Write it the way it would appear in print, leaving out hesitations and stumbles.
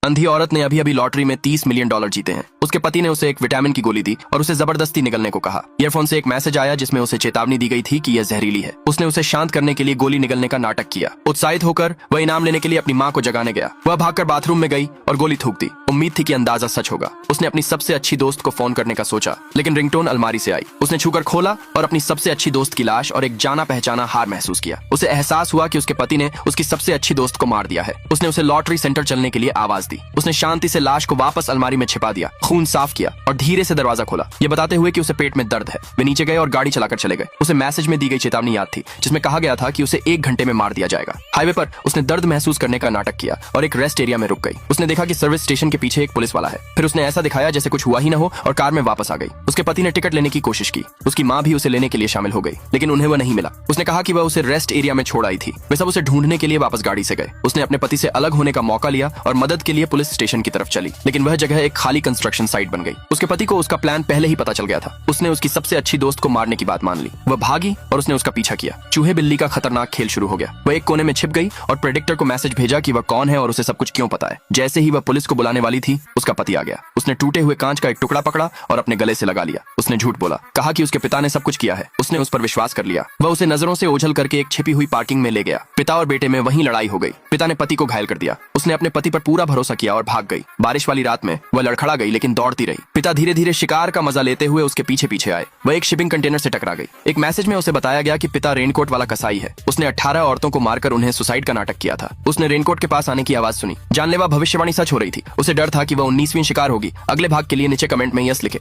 अंधी औरत ने अभी अभी लॉटरी में $30 मिलियन जीते हैं। उसके पति ने उसे एक विटामिन की गोली दी और उसे जबरदस्ती निगलने को कहा। ईयरफोन से एक मैसेज आया जिसमें उसे चेतावनी दी गई थी कि यह जहरीली है। उसने उसे शांत करने के लिए गोली निगलने का नाटक किया। उत्साहित होकर वह इनाम लेने के लिए अपनी माँ को जगाने गया। वह भागकर बाथरूम में गई और गोली थूक दी। उम्मीद थी कि अंदाजा सच होगा। उसने अपनी सबसे अच्छी दोस्त को फोन करने का सोचा, लेकिन रिंगटोन अलमारी से आई। उसने छूकर खोला और अपनी सबसे अच्छी दोस्त की लाश और एक जाना पहचाना हार महसूस किया। उसे एहसास हुआ कि उसके पति ने उसकी सबसे अच्छी दोस्त को मार दिया है। उसने उसे लॉटरी सेंटर चलने के लिए आवाज दी। उसने शांति से लाश को वापस अलमारी में छिपा दिया, खून साफ किया और धीरे से दरवाजा खोला, ये बताते हुए कि उसे पेट में दर्द है। वे नीचे गए और गाड़ी चलाकर चले गए। उसे मैसेज में दी गई चेतावनी याद थी जिसमें कहा गया था कि उसे 1 घंटे में मार दिया जाएगा। हाईवे पर उसने दर्द महसूस करने का नाटक किया और एक रेस्ट एरिया में रुक गई। उसने देखा कि सर्विस स्टेशन के पीछे एक पुलिस वाला है। फिर उसने ऐसा दिखाया जैसे कुछ हुआ ही न हो और कार में वापस आ गई। उसके पति ने टिकट लेने की कोशिश की। उसकी माँ भी उसे लेने के लिए शामिल हो गई, लेकिन उन्हें वह नहीं मिला। उसने कहा कि वह उसे रेस्ट एरिया में छोड़ आई थी। वे सब उसे ढूंढने के लिए वापस गाड़ी से गए। उसने अपने पति से अलग होने का मौका लिया और मदद के लिए पुलिस स्टेशन की तरफ चली, लेकिन वह जगह एक खाली कंस्ट्रक्शन साइट बन गई। उसके पति को उसका प्लान पहले ही पता चल गया था। उसने उसकी सबसे अच्छी दोस्त को मारने की बात मान ली। वह भागी और उसने उसका पीछा किया। चूहे बिल्ली का खतरनाक खेल शुरू हो गया। वह एक कोने में छिप गई और प्रेडिक्टर को मैसेज भेजा कि वह कौन है और उसे सब कुछ क्यों पता है। जैसे ही वह पुलिस को बुलाने वाली थी, उसका पति आ गया। उसने टूटे हुए कांच का एक टुकड़ा पकड़ा और अपने गले से लगा लिया। उसने झूठ बोला, कहा कि उसके पिता ने सब कुछ किया है। उसने उस पर विश्वास कर लिया। वह उसे नजरों से ओझल करके एक छिपी हुई पार्किंग में ले गया। पिता और बेटे में वहीं लड़ाई हो गई। पिता ने पति को घायल कर दिया। उसने अपने पति पर पूरा भरोसा किया और भाग गई। बारिश वाली रात में वह लड़खड़ा गई, लेकिन दौड़ती रही। पिता धीरे धीरे शिकार का मजा लेते हुए उसके पीछे पीछे आए। वह एक शिपिंग कंटेनर से टकरा गई। एक मैसेज में उसे बताया गया कि पिता रेनकोट वाला कसाई है। उसने 18 औरतों को मारकर उन्हें सुसाइड का नाटक किया था। उसने रेनकोट के पास आने की आवाज सुनी। जानलेवा भविष्यवाणी सच हो रही थी। उसे डर था कि वह 19वीं शिकार होगी। अगले भाग के लिए नीचे कमेंट में यस लिखे।